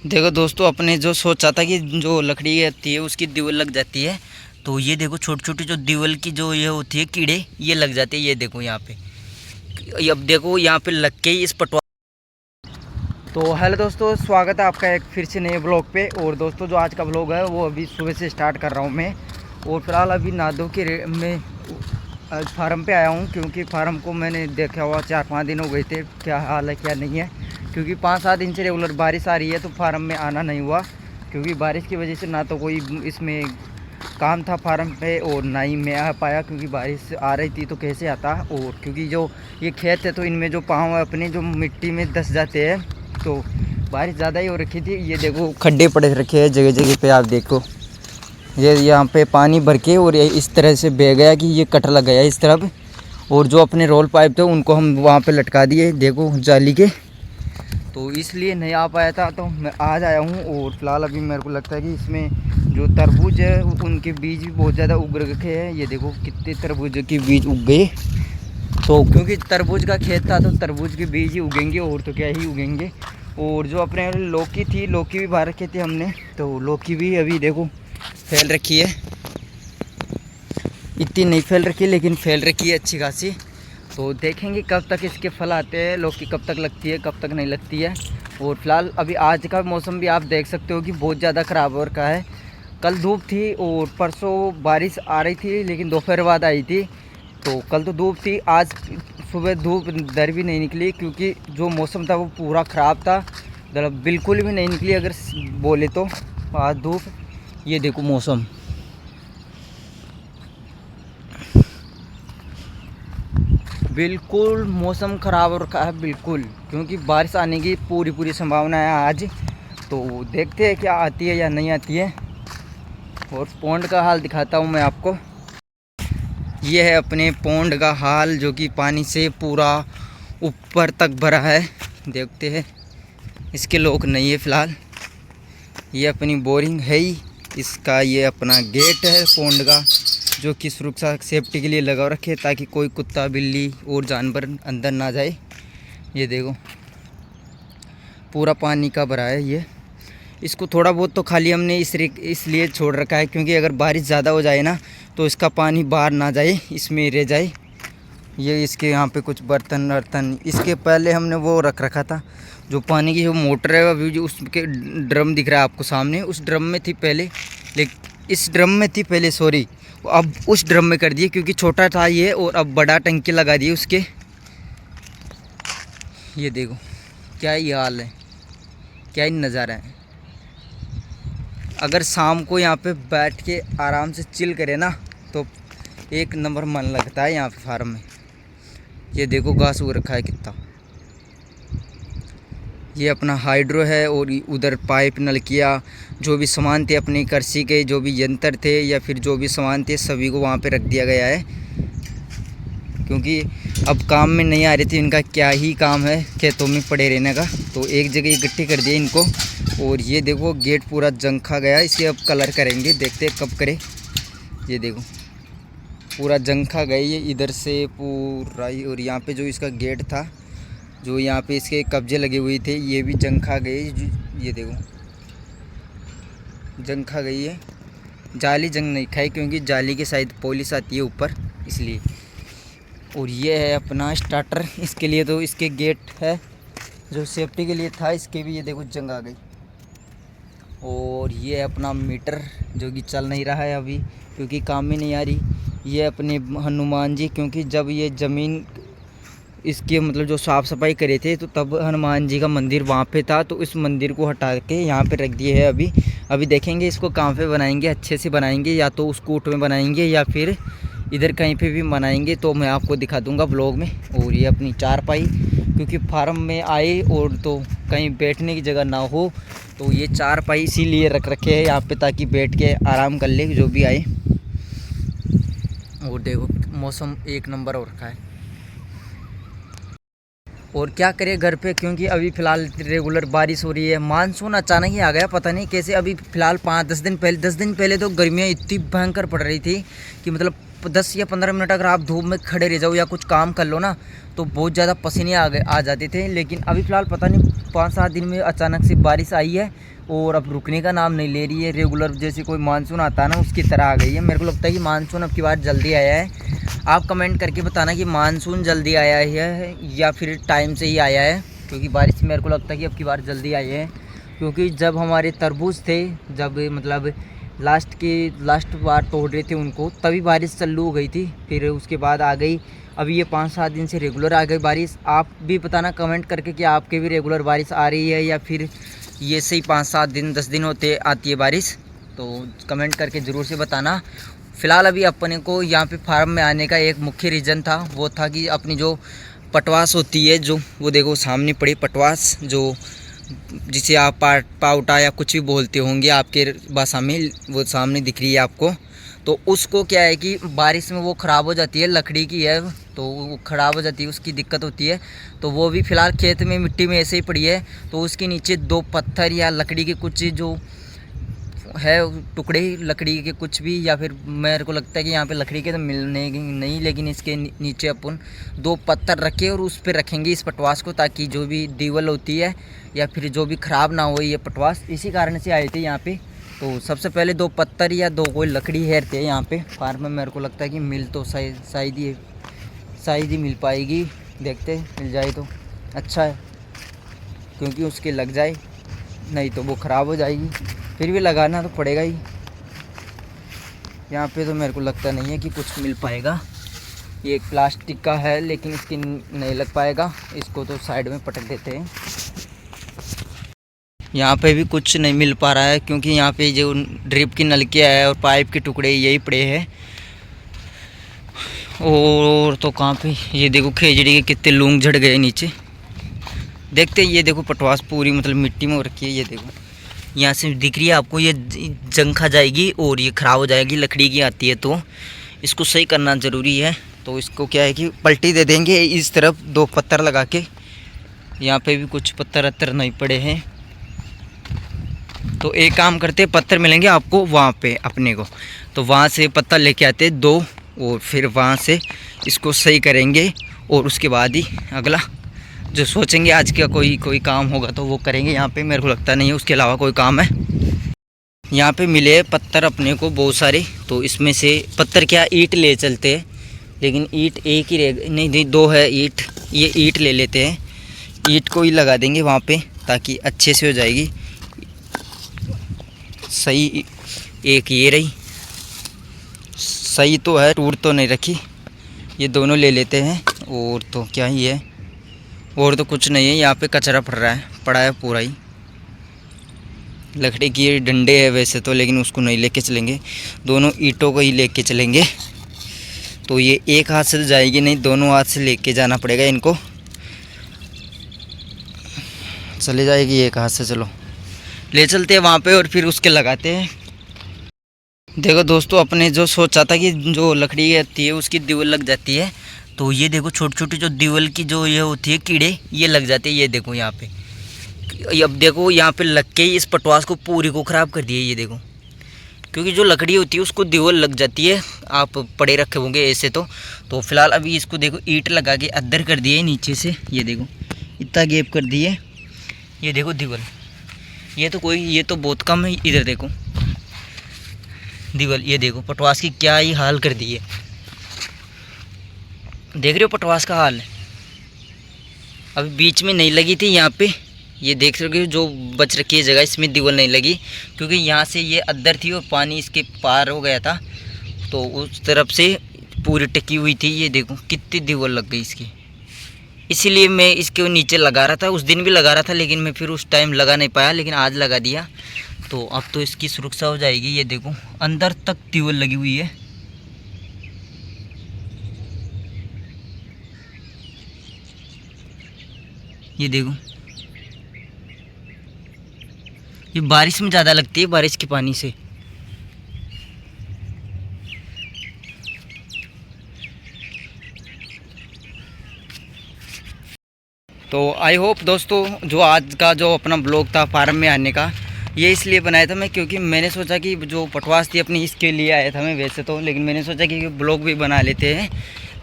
देखो दोस्तों, अपने जो सोचा था कि जो लकड़ी आती है उसकी दीवार लग जाती है, तो ये देखो छोटी छोटी जो दीवार की जो ये होती है कीड़े, ये लग जाते हैं। ये देखो यहाँ पे, अब देखो यहाँ पे लग के इस पटवा। तो हेलो दोस्तों, स्वागत है आपका एक फिर से नए ब्लॉग पे। और दोस्तों, जो आज का ब्लॉग है वो अभी सुबह से स्टार्ट कर रहा हूँ मैं। और फिलहाल अभी नादो के मैं फार्म पे आया हूँ, क्योंकि फार्म को मैंने देखा हुआ 4-5 दिन हो गए थे, क्या हाल है क्या नहीं है। क्योंकि 5-7 दिन से रेगुलर बारिश आ रही है, तो फार्म में आना नहीं हुआ। क्योंकि बारिश की वजह से ना तो कोई इसमें काम था फार्म पे, और ना ही मैं आ पाया, क्योंकि बारिश आ रही थी तो कैसे आता। और क्योंकि जो ये खेत है तो इनमें जो पाँव अपने जो मिट्टी में धंस जाते हैं, तो बारिश ज़्यादा ही हो रखी थी। ये देखो खड्डे पड़े रखे हैं जगह जगह पे, आप देखो ये यहाँ पे पानी भर के और ये इस तरह से बह गया कि ये कट लग गया इस तरफ। और जो अपने रोल पाइप थे उनको हम वहाँ पे लटका दिए, देखो जाली के। तो इसलिए नहीं आ पाया था, तो मैं आज आया हूँ। और फिलहाल अभी मेरे को लगता है कि इसमें जो तरबूज है उनके बीज भी बहुत ज़्यादा उग रखे हैं। ये देखो कितने तरबूज के बीज उग गए। तो क्योंकि तरबूज का खेत था तो तरबूज के बीज ही उगेंगे, और तो क्या ही उगेंगे। और जो अपने लौकी थी, लौकी भी बाहर रखे थे हमने, तो लौकी भी अभी देखो फैल रखी है। इतनी नहीं फैल रखी लेकिन फैल रखी है अच्छी खासी। तो देखेंगे कब तक इसके फल आते हैं, लौकी कब तक लगती है कब तक नहीं लगती है। और फिलहाल अभी आज का मौसम भी आप देख सकते हो कि बहुत ज़्यादा ख़राब हो रखा है। कल धूप थी और परसों बारिश आ रही थी, लेकिन दोपहर बाद आई थी। तो कल तो धूप थी, आज सुबह धूप दर भी नहीं निकली, क्योंकि जो मौसम था वो पूरा ख़राब था, मतलब बिल्कुल भी नहीं निकली अगर बोले तो। आज धूप, ये देखो मौसम बिल्कुल मौसम ख़राब हो रखा है बिल्कुल, क्योंकि बारिश आने की पूरी संभावना है आज। तो देखते हैं क्या आती है या नहीं आती है। और पौंड का हाल दिखाता हूँ मैं आपको। ये है अपने पौंड का हाल, जो कि पानी से पूरा ऊपर तक भरा है। देखते हैं, इसके लोग नहीं है फ़िलहाल। ये अपनी बोरिंग है ही, इसका ये अपना गेट है पौंड का, जो कि सुरक्षा सेफ्टी के लिए लगा रखे, ताकि कोई कुत्ता बिल्ली और जानवर अंदर ना जाए। ये देखो पूरा पानी का भरा है ये। इसको थोड़ा बहुत तो खाली हमने इसलिए छोड़ रखा है, क्योंकि अगर बारिश ज़्यादा हो जाए ना तो इसका पानी बाहर ना जाए, इसमें रह जाए। ये इसके यहाँ पे कुछ बर्तन वर्तन, इसके पहले हमने वो रख रखा था, जो पानी की जो मोटर है अभी जो उसके ड्रम दिख रहा है आपको सामने, उस ड्रम में थी पहले, लेकिन इस ड्रम में थी पहले सॉरी, अब उस ड्रम में कर दिए क्योंकि छोटा था ये, और अब बड़ा टंकी लगा दिए उसके। ये देखो क्या ही हाल है, क्या ही नज़ारा है। अगर शाम को यहाँ पे बैठ के आराम से चिल करे ना, तो एक नंबर मन लगता है यहाँ पे फार्म में। ये देखो घास उग रखा है कितना। ये अपना हाइड्रो है, और उधर पाइप नलकिया जो भी सामान थे अपनी कृषि के, जो भी यंत्र थे या फिर जो भी सामान थे, सभी को वहाँ पे रख दिया गया है। क्योंकि अब काम में नहीं आ रही थी, इनका क्या ही काम है खेतों में पड़े रहने का, तो एक जगह इकट्ठी कर दिए इनको। और ये देखो गेट पूरा जंग खा गया, इसे अब कलर करेंगे, देखते हैं कब करें। ये देखो पूरा जंग खा गई है इधर से पूरा ही। और यहाँ पे जो इसका गेट था, जो यहाँ पे इसके कब्जे लगे हुए थे, ये भी जंग खा गए। ये देखो जंग खा गई है। जाली जंग नहीं खाई, क्योंकि जाली के शायद पॉलिश आती है ऊपर, इसलिए। और ये है अपना स्टार्टर, इसके लिए तो इसके गेट है जो सेफ्टी के लिए था, इसके भी ये देखो जंग आ गई। और ये अपना मीटर जो कि चल नहीं रहा है अभी, क्योंकि काम में नहीं आ रही। ये अपने हनुमान जी, क्योंकि जब ये ज़मीन इसके मतलब जो साफ़ सफाई करे थे, तो तब हनुमान जी का मंदिर वहाँ पे था, तो इस मंदिर को हटा के यहाँ पे रख दिए है अभी देखेंगे इसको कहाँ पे बनाएंगे, अच्छे से बनाएंगे, या तो उस कूट में बनाएंगे या फिर इधर कहीं पे भी बनाएंगे, तो मैं आपको दिखा दूंगा ब्लॉग में। और ये अपनी चारपाई, क्योंकि फार्म में आए और तो कहीं बैठने की जगह ना हो, तो ये चारपाई इसीलिए रख रखे हैं यहाँ पे, ताकि बैठ के आराम कर ले जो भी आए। और देखो मौसम एक नंबर हो रखा है। और क्या करें घर पे, क्योंकि अभी फ़िलहाल रेगुलर बारिश हो रही है। मानसून अचानक ही आ गया, पता नहीं कैसे। अभी फ़िलहाल 10 दिन पहले तो गर्मियाँ इतनी भयंकर पड़ रही थी कि मतलब 10 या 15 मिनट अगर आप धूप में खड़े रह जाओ या कुछ काम कर लो ना, तो बहुत ज़्यादा पसीने आ जाते थे। लेकिन अभी फ़िलहाल पता नहीं 5-7 दिन में अचानक से बारिश आई है, और अब रुकने का नाम नहीं ले रही है। रेगुलर जैसे कोई मानसून आता है ना उसकी तरह आ गई है। मेरे को लगता है कि मानसून अब की बार जल्दी आया है। आप कमेंट करके बताना कि मानसून जल्दी आया है या फिर टाइम से ही आया है, क्योंकि बारिश मेरे को लगता है कि अब की बार जल्दी आई है। क्योंकि जब हमारे तरबूज थे, जब मतलब लास्ट बार तोड़ रहे थे उनको, तभी बारिश चालू हो गई थी, फिर उसके बाद आ गई। अभी ये 5-7 दिन से रेगुलर आ गई बारिश। आप भी बताना कमेंट करके कि आपके भी रेगुलर बारिश आ रही है या फिर ये सही 5-7 दिन 10 दिन होते आती है बारिश, तो कमेंट करके ज़रूर से बताना। फ़िलहाल अभी अपने को यहाँ पे फार्म में आने का एक मुख्य रीज़न था, वो था कि अपनी जो पटवास होती है, जो वो देखो सामने पड़ी पटवास, जो जिसे आप पाउटा या कुछ भी बोलते होंगे आपके भाषा में, वो सामने दिख रही है आपको। तो उसको क्या है कि बारिश में वो ख़राब हो जाती है, लकड़ी की है तो वो ख़राब हो जाती है, उसकी दिक्कत होती है। तो वो भी फ़िलहाल खेत में मिट्टी में ऐसे ही पड़ी है। तो उसके नीचे 2 पत्थर या लकड़ी के कुछ जो है टुकड़े लकड़ी के कुछ भी, या फिर मेरे को लगता है कि यहाँ पे लकड़ी के तो मिलने नहीं, लेकिन इसके नीचे अपन 2 पत्थर रखे और उस पर रखेंगे इस पटवास को, ताकि जो भी दीवाल होती है या फिर जो भी ख़राब ना हो ये पटवास। इसी कारण से आए थे यहाँ पे। तो सबसे पहले 2 पत्थर या 2 कोई लकड़ी हेरते हैं यहाँ पे फार्म में। मेरे को लगता है कि मिल तो शायद ही मिल पाएगी, देखते मिल जाए तो अच्छा है, क्योंकि उसके लग जाए नहीं तो वो ख़राब हो जाएगी, फिर भी लगाना तो पड़ेगा ही। यहाँ पे तो मेरे को लगता नहीं है कि कुछ मिल पाएगा। ये एक प्लास्टिक का है लेकिन इसकी नहीं लग पाएगा, इसको तो साइड में पटक देते हैं। यहाँ पे भी कुछ नहीं मिल पा रहा है, क्योंकि यहाँ पे जो ड्रिप की नलकियाँ है और पाइप के टुकड़े यही पड़े हैं। और तो कहाँ पे ये देखो खेजड़ी के कितने लूंग झड़ गए नीचे, देखते ये देखो पटवास पूरी मतलब मिट्टी में हो रखी है। ये देखो यहाँ से दिख रही है आपको, ये जंग खा जाएगी और ये ख़राब हो जाएगी। लकड़ी की आती है तो इसको सही करना ज़रूरी है। तो इसको क्या है कि पलटी दे देंगे इस तरफ 2 पत्थर लगा के। यहाँ पे भी कुछ पत्थर नहीं पड़े हैं, तो एक काम करते, पत्थर मिलेंगे आपको वहाँ पे अपने को, तो वहाँ से पत्थर लेके आते 2 और फिर वहाँ से इसको सही करेंगे। और उसके बाद ही अगला जो सोचेंगे आज का कोई काम होगा तो वो करेंगे। यहाँ पे मेरे को लगता नहीं है उसके अलावा कोई काम है। यहाँ पे मिले पत्थर अपने को बहुत सारे, तो इसमें से पत्थर क्या ईंट ले चलते हैं, लेकिन ईंट एक ही रह नहीं 2 है ईंट, ये ईंट ले लेते हैं। ईंट को ही लगा देंगे वहाँ पे ताकि अच्छे से हो जाएगी सही। एक ये रही सही तो है, टूट तो नहीं रखी। ये दोनों ले लेते हैं। और तो क्या ही है, और तो कुछ नहीं है। यहाँ पे कचरा पड़ा है पूरा ही। लकड़ी की डंडे है वैसे तो, लेकिन उसको नहीं लेके चलेंगे, दोनों ईंटों को ही लेके चलेंगे। तो ये एक हाथ से तो जाएगी नहीं, दोनों हाथ से लेके जाना पड़ेगा इनको। चले जाएगी एक हाथ से, चलो ले चलते हैं वहाँ पे और फिर उसके लगाते हैं। देखो दोस्तों, अपने जो सोचा था कि जो लकड़ी आती है उसकी दीवार लग जाती है, तो ये देखो छोटी छोटी जो दीवार की जो ये होती है कीड़े, ये लग जाते हैं। ये देखो यहाँ पे, अब देखो यहाँ पे लग के इस पटवास को पूरी को ख़राब कर दिया। ये देखो, क्योंकि जो लकड़ी होती है उसको दीवार लग जाती है। आप पड़े रखे होंगे ऐसे तो फिलहाल अभी इसको देखो ईंट लगा के अद्दर कर दिए नीचे से। ये देखो इतना गैप कर दिए। ये देखो दीवार, ये तो बहुत कम है। इधर देखो दीवार, ये देखो पटवास की क्या ही हाल कर दी है। देख रहे हो पटवास का हाल। अभी बीच में नहीं लगी थी यहाँ पे, ये देख रहे हो जो बच रखी है जगह, इसमें दीवार नहीं लगी, क्योंकि यहाँ से ये अद्दर थी और पानी इसके पार हो गया था, तो उस तरफ से पूरी टिकी हुई थी। ये देखो कितनी दीवार लग गई इसकी, इसीलिए मैं इसके नीचे लगा रहा था। उस दिन भी लगा रहा था, लेकिन मैं फिर उस टाइम लगा नहीं पाया, लेकिन आज लगा दिया। तो अब तो इसकी सुरक्षा हो जाएगी। ये देखो अंदर तक दीवार लगी हुई है। ये देखो, ये बारिश में ज़्यादा लगती है, बारिश के पानी से। तो आई होप दोस्तों, जो आज का जो अपना ब्लॉग था फार्म में आने का, ये इसलिए बनाया था मैं, क्योंकि मैंने सोचा कि जो पटवास थी अपनी इसके लिए आया था मैं वैसे तो, लेकिन मैंने सोचा कि ब्लॉग भी बना लेते हैं।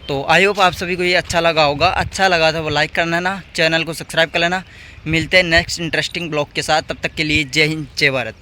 तो आई होप आप सभी को ये अच्छा लगा होगा। अच्छा लगा तो वो लाइक करना ना, चैनल को सब्सक्राइब कर लेना, मिलते हैं नेक्स्ट इंटरेस्टिंग ब्लॉग के साथ, तब तक के लिए जय हिंद जय भारत।